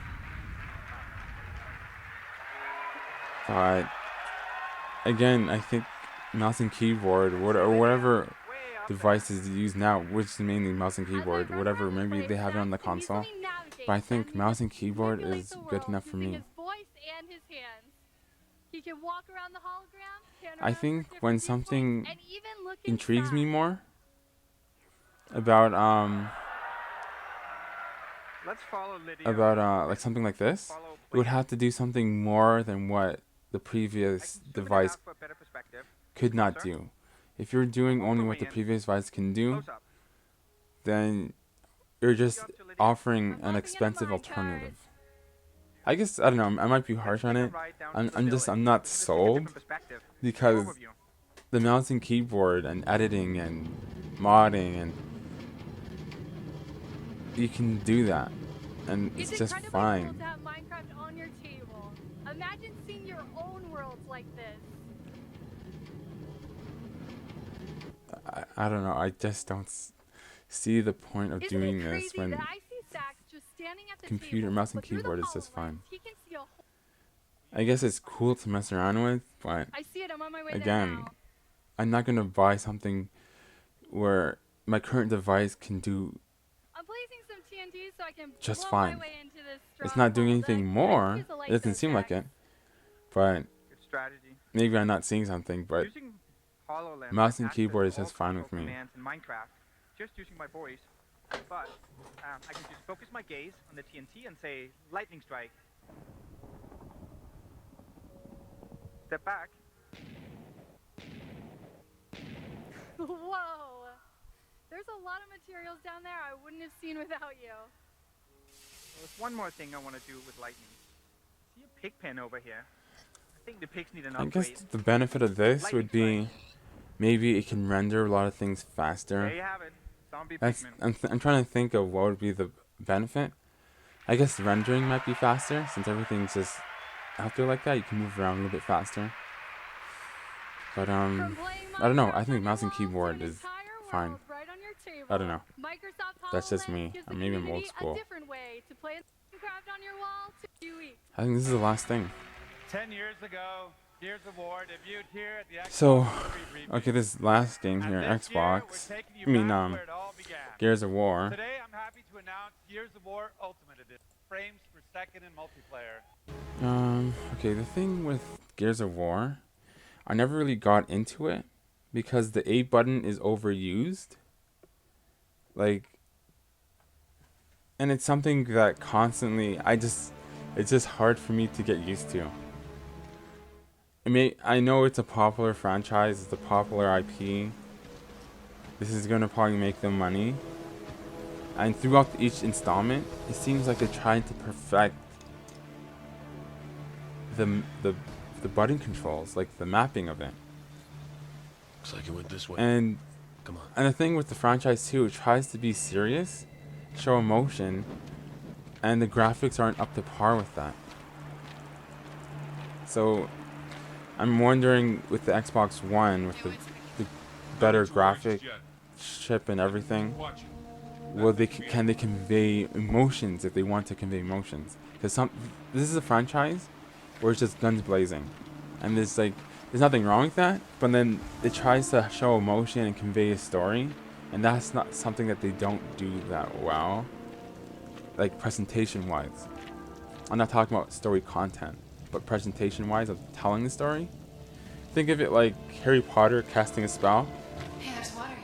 But again, I think mouse and keyboard, or whatever devices you use now, which is mainly mouse and keyboard, whatever, maybe they have it on the console. But I think mouse and keyboard is good enough for me. I think when something intrigues me more about like something like this, it would have to do something more than what the previous device could not do. If you're doing only what the previous device can do, then you're just offering an expensive alternative. I guess, I don't know, I might be harsh on it. I'm not sold, because the mouse and keyboard and editing and modding, and you can do that, and it's just fine. Imagine seeing your own worlds like this. I don't know, I just don't see the point of doing this when computer, mouse and keyboard is just fine. I guess it's cool to mess around with, but again, I'm not going to buy something where my current device can do just fine. It's not doing anything more, it doesn't seem like it, but strategy. maybe I'm not seeing something, but Using HoloLens mouse and access keyboard is all just fine with control me. commands in Minecraft, just using my voice. But I can just focus my gaze on the TNT and say, lightning strike. Step back. Whoa! There's a lot of materials down there I wouldn't have seen without you. There's one more thing I want to do with lightning. See a pig pen over here? I think the pigs need an I upgrade. guess the benefit of this Lightning would be maybe it can render a lot of things faster. There you have it. Zombie pigmen. I'm trying to think of what would be the benefit. I guess rendering might be faster since everything's just out there like that. You can move around a little bit faster. But I don't know. I think mouse and keyboard is fine. Right on your table. I don't know. Microsoft That's just HoloLens me. gives Or the maybe I'm old community school. a different way to play Minecraft on your wall to do it. I think this is the last thing. 10 years ago, Gears of War debuted here at the Xbox So, 3 okay, this last game here, Xbox. Gears of War. Today, I'm happy to announce Gears of War Ultimate Edition, frames per second in multiplayer. Okay, the thing with Gears of War, I never really got into it because the A button is overused. Like, and it's something that constantly, it's just hard for me to get used to. I know it's a popular franchise, it's a popular IP. This is gonna probably make them money. And throughout each installment, it seems like they're trying to perfect the button controls, like the mapping of it. Looks like it went this way. And Come on. And the thing with the franchise too, it tries to be serious, show emotion, and the graphics aren't up to par with that. So I'm wondering with the Xbox One, with the better graphic chip and everything, can they convey emotions if they want to convey emotions? Because this is a franchise where it's just guns blazing, and there's nothing wrong with that, but then it tries to show emotion and convey a story, and that's not something that they don't do that well, like presentation wise. I'm not talking about story content, but presentation wise of telling the story. Think of it like Harry Potter casting a spell,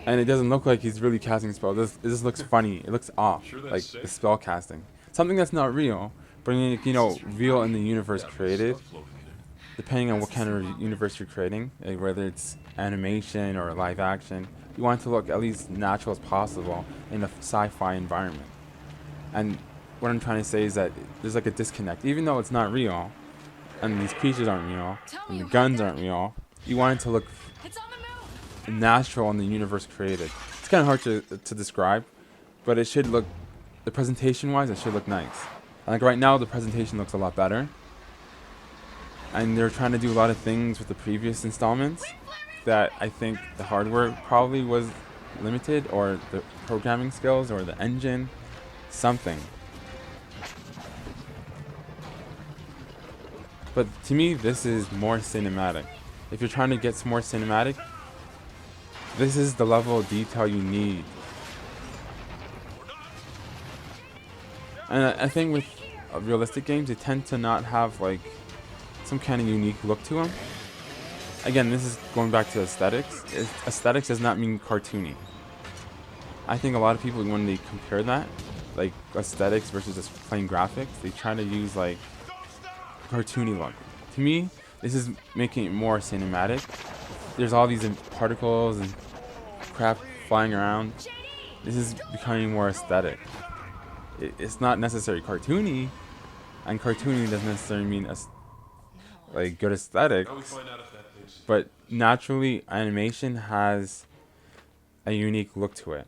and it doesn't look like he's really casting a spell. It just looks funny. It looks off, like the spell casting. Something that's not real, bringing it, real in the universe created. Depending on what kind of universe you're creating, like whether it's animation or live action, you want it to look at least natural as possible in a sci-fi environment. And what I'm trying to say is that there's like a disconnect. Even though it's not real, and these creatures aren't real, and the guns aren't real, you want it to look natural in the universe created. It's kind of hard to describe, but it should look, the presentation-wise, it should look nice. And like right now, the presentation looks a lot better. And they're trying to do a lot of things with the previous installments that I think the hardware probably was limited, or the programming skills, or the engine, something. But to me, this is more cinematic. If you're trying to get more cinematic, this is the level of detail you need. And I think with realistic games, they tend to not have like some kind of unique look to them. Again, this is going back to aesthetics. Aesthetics does not mean cartoony. I think a lot of people, when they compare that, like aesthetics versus just plain graphics, they try to use like cartoony look. To me, this is making it more cinematic. There's all these particles and crap flying around. This is becoming more aesthetic. It's not necessarily cartoony, and cartoony doesn't necessarily mean like good aesthetics, but naturally animation has a unique look to it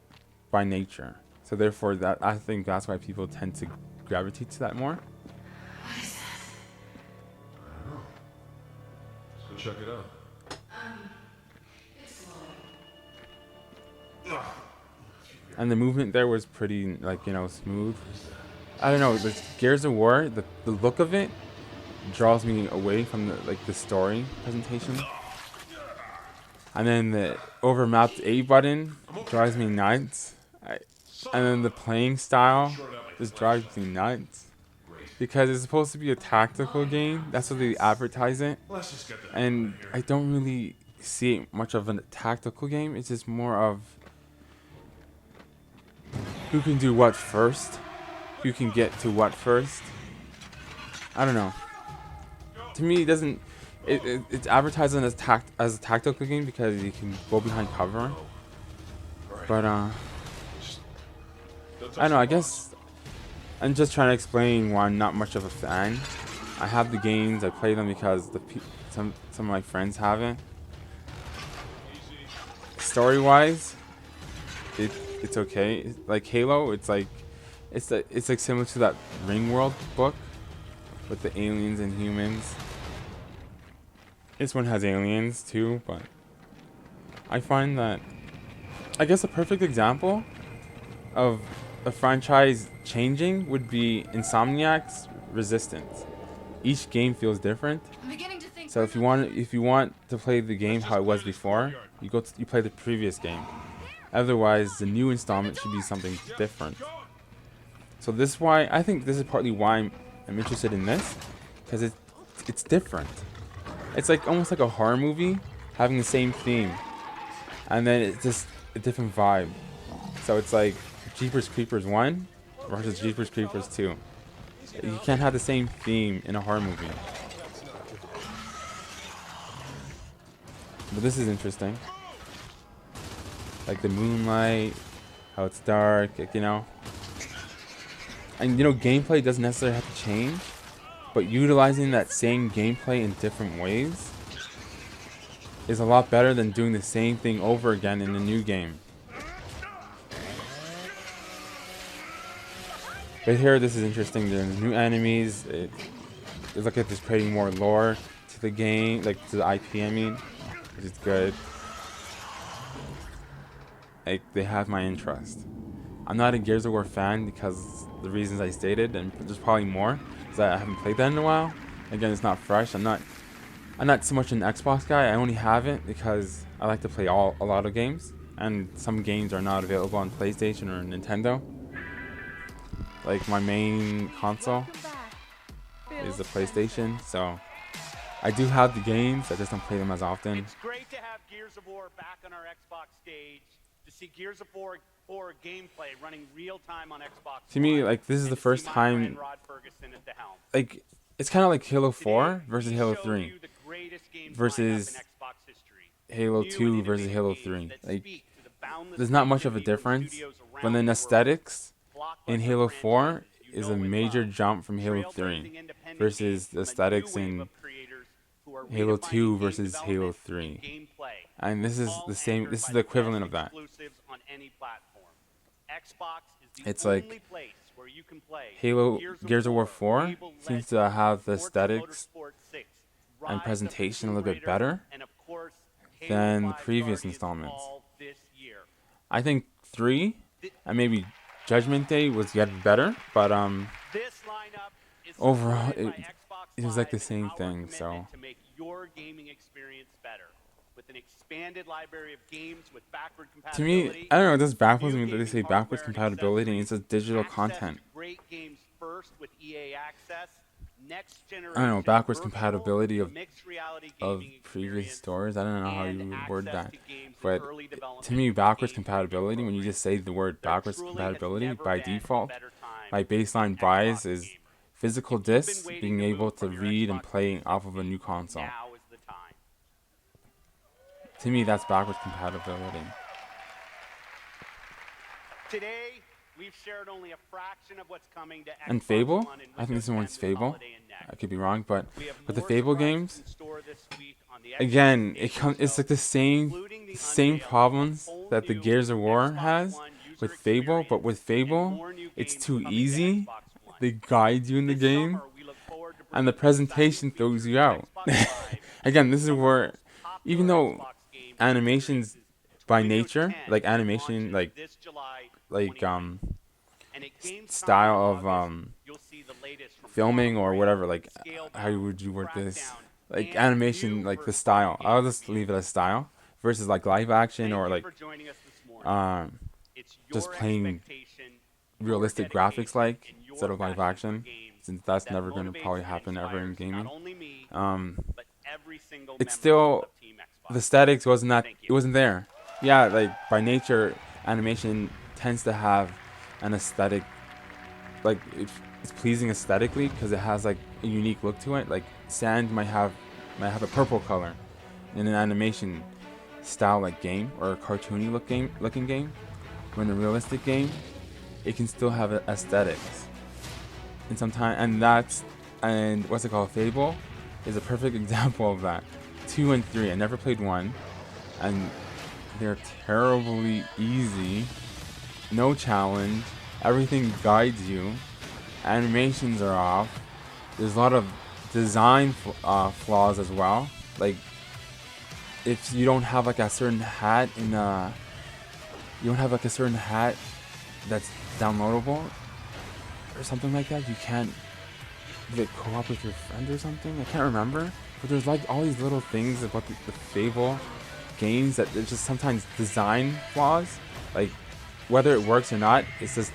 by nature. So therefore, that I think that's why people tend to gravitate to that more. Let's go check it out. And the movement there was pretty, smooth. I don't know, the Gears of War, the look of it draws me away from the story presentation. And then the overmapped A button drives me nuts. And then the playing style just drives me nuts. because it's supposed to be a tactical game. That's what they advertise it. Let's just get that And I don't really see it much of a tactical game. It's just more of who can do what first, who can get to what first. I don't know. To me, it doesn't. It's advertised as a tactical game because you can go behind cover. But I don't know. I guess I'm just trying to explain why I'm not much of a fan. I have the games. I play them because some of my friends haven't. Story-wise, it's okay. Like Halo, it's like similar to that Ringworld book with the aliens and humans. This one has aliens too, but I find that I guess a perfect example of a franchise changing would be Insomniac's Resistance. Each game feels different. So if you want to play the game how it was before, you play the previous game. Otherwise, the new installment should be something different. So this is why I think this is partly why I'm interested in this, because it's different. It's like almost like a horror movie having the same theme, and then it's just a different vibe. So it's like Jeepers Creepers 1 versus Jeepers Creepers 2. You can't have the same theme in a horror movie. But this is interesting. Like the moonlight, how it's dark, like, you know. And you know, gameplay doesn't necessarily have to change, but utilizing that same gameplay in different ways is a lot better than doing the same thing over again in a new game. But here, this is interesting. There's new enemies. It's like it's creating more lore to the game, like to the IP, I mean, which is good. Like, they have my interest. I'm not a Gears of War fan because the reasons I stated, and there's probably more, because I haven't played that in a while. Again, it's not fresh. I'm not so much an Xbox guy. I only have it because I like to play a lot of games, and some games are not available on PlayStation or Nintendo. Like my main console is the PlayStation, so I do have the games. I just don't play them as often. It's great to have Gears of War back on our Xbox stage, to see Gears of War gameplay running real time on Xbox. To me, like, this is the first time. Like, it's kind of like Halo 4 versus Halo 3 versus Halo 2 versus Halo 3. Like, there's not much of a difference, but then aesthetics in Halo 4 is a major jump from Halo 3 versus the aesthetics in Halo 2 versus Halo 3. And this is the same, this is the equivalent of that. It's like Gears of War 4 seems to have the aesthetics and presentation a little bit better than the previous installments. I think 3 and maybe Judgment Day was yet better, but overall it was like the same thing. So to me, I don't know, this baffles me that they say backwards compatibility and it's just digital content. I don't know, backwards compatibility of previous stores. I don't know how you would word that. But to me, backwards compatibility, when you just say the word backwards compatibility, by default, my baseline bias is physical discs being able to read and play off of a new console. To me, that's backwards compatibility. Today, we've shared only a fraction of what's coming to Xbox And Fable, One and I think this one's Fable. Holiday and next. I could be wrong, but We have with the more Fable surprises games, in store this week on the again, Xbox it's like the same problems that the Gears of War has with Fable, but with Fable, it's too easy. They guide you in the game, and the presentation throws you out. Again, this is where, even though animations by nature, like animation, like style of filming or whatever, like how would you word this? Like animation, like the style. I'll just leave it as style versus like live action or like just plain realistic graphics like instead of live action, since that's never going to probably happen ever in gaming. It's still, the aesthetics wasn't that, it wasn't there. Yeah, like by nature, animation tends to have an aesthetic, like it's pleasing aesthetically because it has like a unique look to it. Like sand might have a purple color in an animation style like game or a cartoony looking game. When a realistic game, it can still have aesthetics. And sometimes, and what's it called? Fable is a perfect example of that. 2 and 3. I never played 1, and they're terribly easy. No challenge. Everything guides you. Animations are off. There's a lot of design flaws as well. Like if you don't have like a certain hat that's downloadable or something like that, you can't get co-op with your friend or something. I can't remember, but there's like all these little things about the Fable games that there's just sometimes design flaws. Like whether it works or not, it's just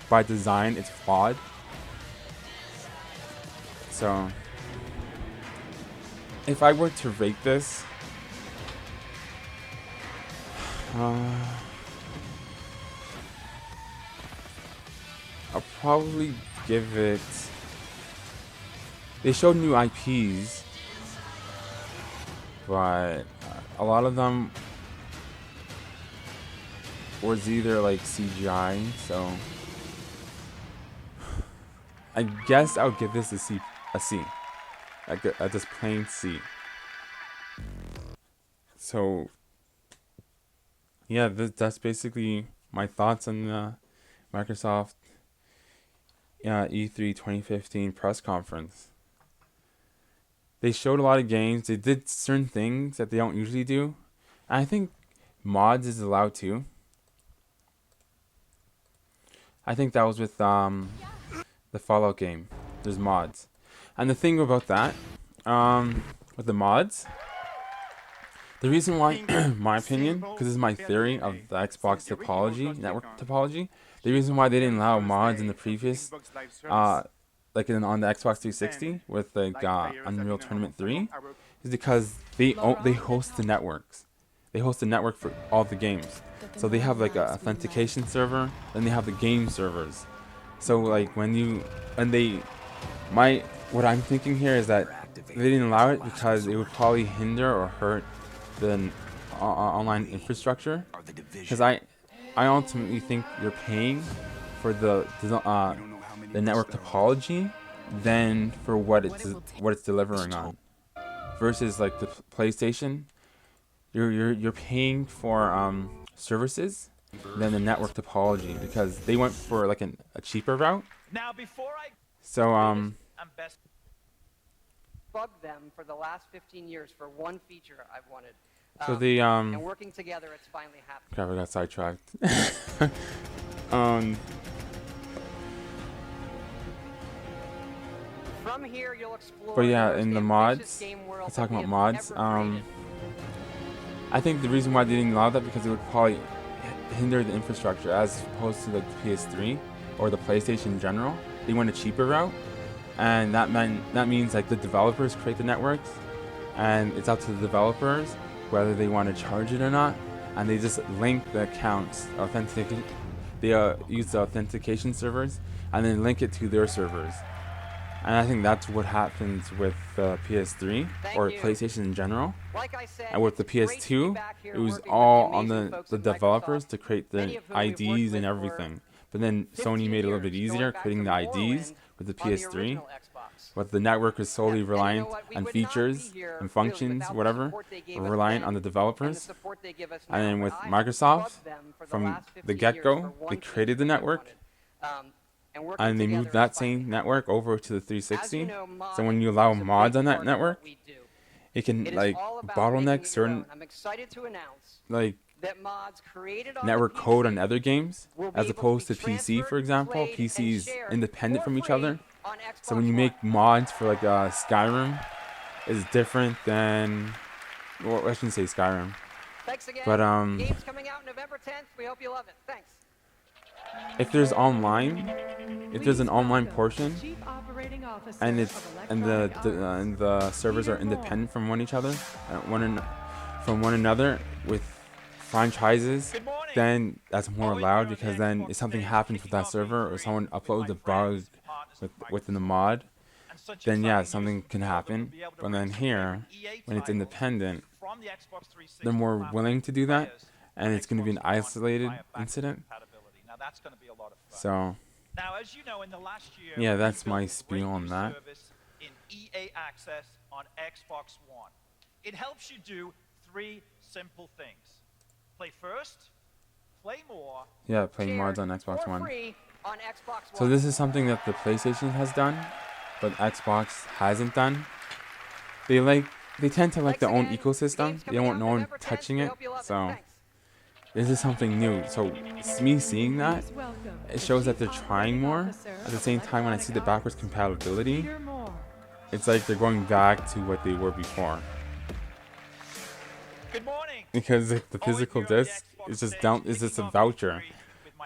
by design it's flawed. So if I were to rate this, I'll probably give it. They showed new IPs, but a lot of them was either like CGI, so I guess I'll give this a C. At this plain C. So yeah, that's basically my thoughts on the Microsoft E3 2015 press conference. They showed a lot of games. They did certain things that they don't usually do. And I think mods is allowed too. I think that was with the Fallout game. There's mods. And the thing about that, with the mods, the reason why, my opinion, because this is my theory of the Xbox topology, network topology, the reason why they didn't allow mods in the previous, like on the Xbox 360 with like Unreal Tournament 3, is because they host the networks. They host the network for all the games. So they have like an authentication server, then they have the game servers. So like what I'm thinking here is that they didn't allow it because it would probably hinder or hurt the online infrastructure. Because I ultimately think you're paying for the network topology than for what it's delivering on. Versus like the PlayStation, you're paying for services than the network topology because they went for like a cheaper route. Now before So I'm best bugged them for the last 15 years for one feature I've wanted. So the and working together, it's finally happened. God, we got sidetracked. From here, you'll explore. But yeah, in the mods, talking about mods, I think the reason why they didn't allow that because it would probably hinder the infrastructure as opposed to the PS3 or the PlayStation in general. They went a cheaper route, and that means like the developers create the networks, and it's up to the developers whether they want to charge it or not, and they just link the accounts, they use the authentication servers, and then link it to their servers. And I think that's what happens with the PS3 or PlayStation in general. Like I said, and with the PS2, it was all on the developers to create the IDs and everything. But then Sony made it a little bit easier creating the IDs with the PS3. But the network was solely reliant on features and functions, whatever, reliant on the developers. And then with Microsoft, from the get-go, they created the network. And they moved that same network over to the 360. So when you allow mods on that network, it can like bottleneck certain like network code on other games, as opposed to PC, for example. PC is independent from each other. So when you make mods for like Skyrim, it's different than, well, I shouldn't say Skyrim. Thanks again. But Game's coming out November 10th. We hope you love it. Thanks. if there's online, if there's an online portion, Chief Operating Officer and it's of and Electronic the servers are independent from one each other, from one another with franchises, then that's more allowed, because then if something happens with that server or someone uploads a bug within the mod, then yeah, something can happen. But then here, when it's independent, they're more willing to do that, and it's going to be an isolated incident. Now that's going to be a lot of fun. So now, as you know, in the last year, yeah, that's we my built a spiel great on new that. service in EA Access on Xbox One. It helps you do 3 simple things: play first, play more. Yeah, playing mods on Xbox For One. free on Xbox So One. this is something that the PlayStation has done, but Xbox hasn't done. They tend to like their own ecosystem. They don't want no one touching it. So this is something new. So it's me seeing that, it shows that they're trying more. At the same time, when I see the backwards compatibility, it's like they're going back to what they were before. Good morning. Because like, the physical disc is just a voucher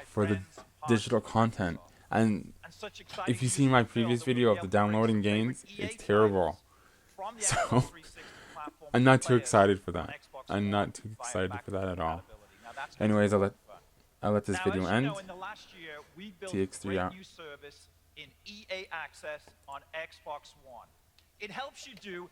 for the digital content. And if you see my previous video of the downloading games, it's terrible. So I'm not too excited for that. I'm not too excited for that at all. Anyways, I'll let this video end. TX3 out. New service in EA Access on Xbox One. It helps you do